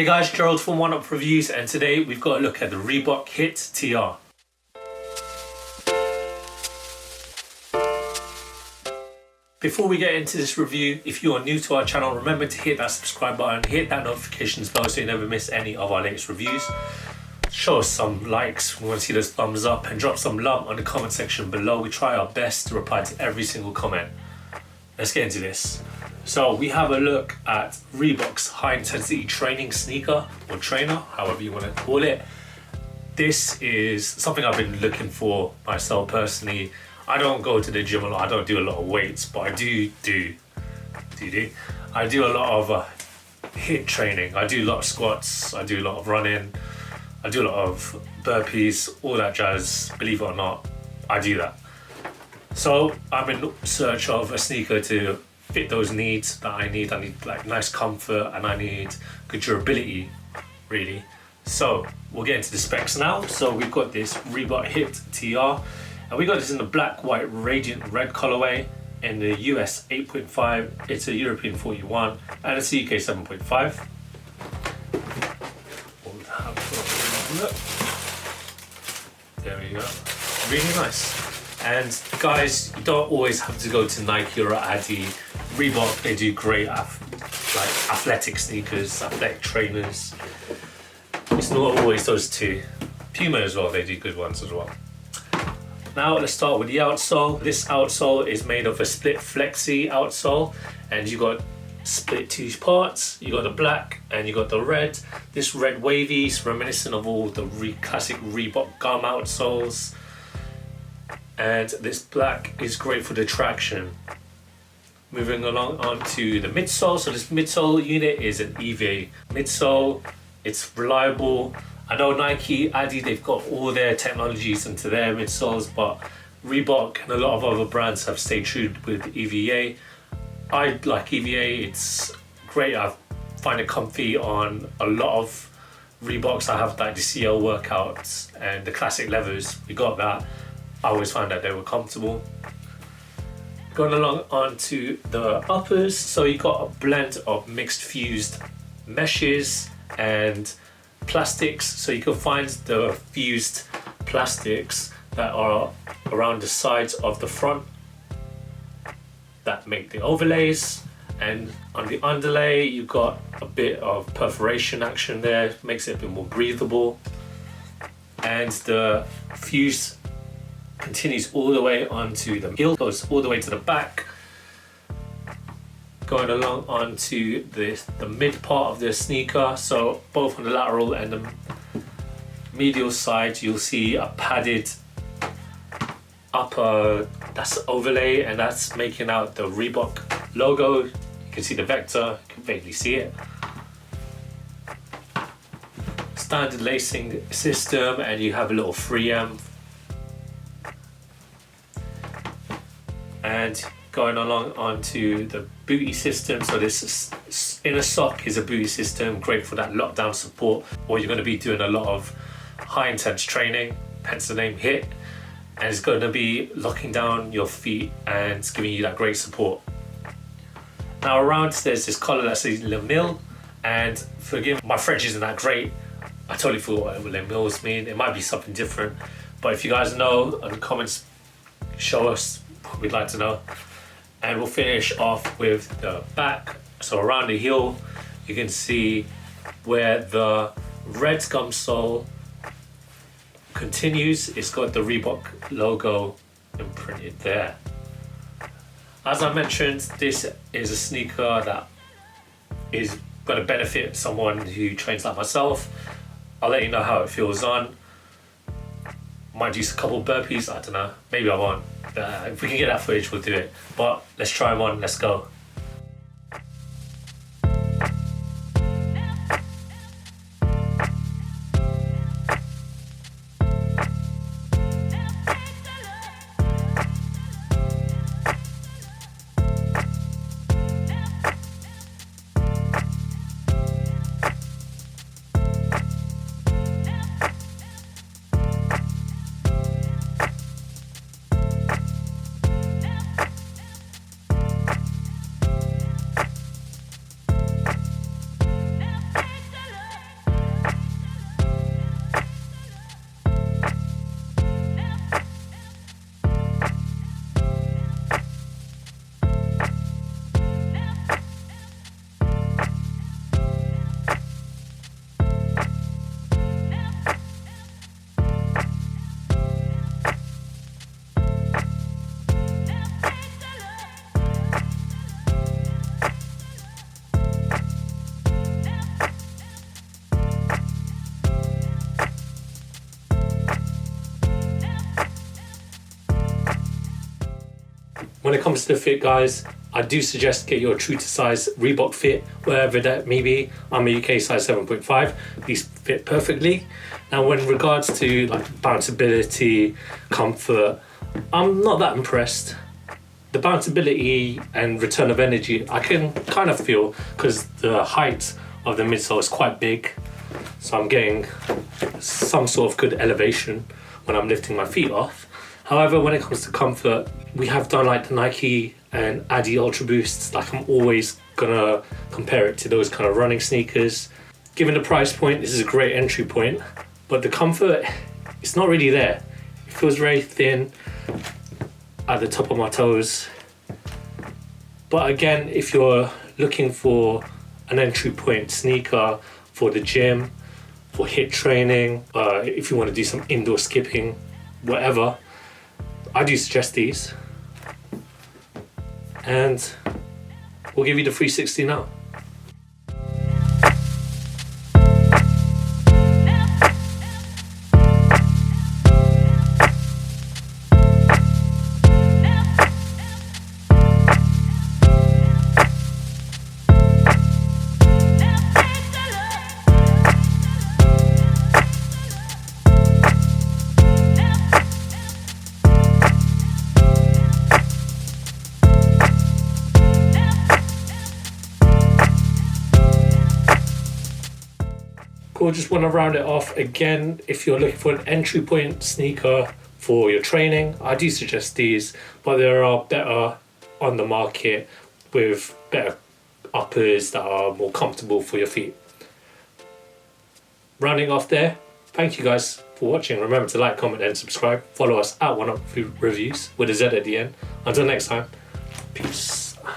Hey guys, Gerald from Oneupreviewz, and today we've got a look at the REEBOK HIIT TR. Before we get into this review, if you are new to our channel, remember to hit that subscribe button, hit that notifications bell so you never miss any of our latest reviews. Show us some likes, we want to see those thumbs up, and drop some love on the comment section below. We try our best to reply to every single comment. Let's get into this. So we have a look at Reebok's high intensity training sneaker, or trainer, however you want to call it. This is something I've been looking for myself personally. I don't go to the gym a lot, I don't do a lot of weights, but I do a lot of HIIT training. I do a lot of squats, I do a lot of running, I do a lot of burpees, all that jazz. Believe it or not, I do that. So I'm in search of a sneaker to fit those needs that I need. I need like nice comfort and I need good durability, really. So we'll get into the specs now. So we've got this REEBOK HIIT TR, and we got this in the black, white, radiant red colorway in the US 8.5. It's a European 41 and it's a UK 7.5. We'll have a look. There we go. Really nice. And guys, you don't always have to go to Nike or Adi. Reebok, they do great athletic sneakers, athletic trainers. It's not always those two. Puma as well, they do good ones as well. Now let's start with the outsole. This outsole is made of a split flexi outsole, and you got split two parts. You got the black and you got the red. This red wavy is reminiscent of all the classic Reebok gum outsoles. And this black is great for the traction. Moving along onto the midsole. So this midsole unit is an EVA midsole. It's reliable. I know Nike, Adi, they've got all their technologies into their midsoles, but Reebok and a lot of other brands have stayed true with EVA. I like EVA, it's great. I find it comfy on a lot of Reeboks. I have like the CL workouts and the classic leathers. We got that. I always found that they were comfortable. Going along onto the uppers, so you got a blend of mixed fused meshes and plastics. So you can find the fused plastics that are around the sides of the front that make the overlays, and on the underlay you got a bit of perforation action there, makes it a bit more breathable. And the fused continues all the way onto the heel, goes all the way to the back. Going along onto the mid part of the sneaker, so both on the lateral and the medial side you'll see a padded upper that's overlay, and that's making out the Reebok logo. You can see the vector, you can vaguely see it. Standard lacing system, and you have a little 3M. And going along onto the booty system, so this inner sock is a booty system, great for that lockdown support, or you're going to be doing a lot of high intense training, hence the name HIIT, and it's going to be locking down your feet and giving you that great support. Now around there's this collar that says Le Mille, and forgive my French isn't that great, I totally forgot what Le Milles mean. It might be something different, but if you guys know in the comments, show us. We'd like to know. And we'll finish off with the back. So around the heel you can see where the red gum sole continues. It's got the Reebok logo imprinted there. As I mentioned, this is a sneaker that is going to benefit someone who trains like myself. I'll let you know how it feels on. Might do a couple of burpees, I don't know, maybe I won't. If we can get that footage, we'll do it. But let's try them on, let's go. when it comes to the fit, guys, I do suggest get your true to size Reebok fit, wherever that may be. I'm a UK size 7.5. These fit perfectly. Now, when regards to like bounceability, comfort, I'm not that impressed. The bounceability and return of energy, I can kind of feel because the height of the midsole is quite big. So I'm getting some sort of good elevation when I'm lifting my feet off. However, when it comes to comfort, we have done like the Nike and Adi Ultra Boosts. Like, I'm always gonna compare it to those kind of running sneakers. Given the price point, this is a great entry point, but the comfort, it's not really there. It feels very thin at the top of my toes. But again, if you're looking for an entry point sneaker for the gym, for HIIT training, if you want to do some indoor skipping, whatever, I do suggest these. And we'll give you the 360 now. Cool, just want to round it off again. If you're looking for an entry point sneaker for your training, I do suggest these, but there are better on the market with better uppers that are more comfortable for your feet. Rounding off there, thank you guys for watching. Remember to like, comment and subscribe. Follow us at Oneupreviewz with a Z at the end. Until next time, peace.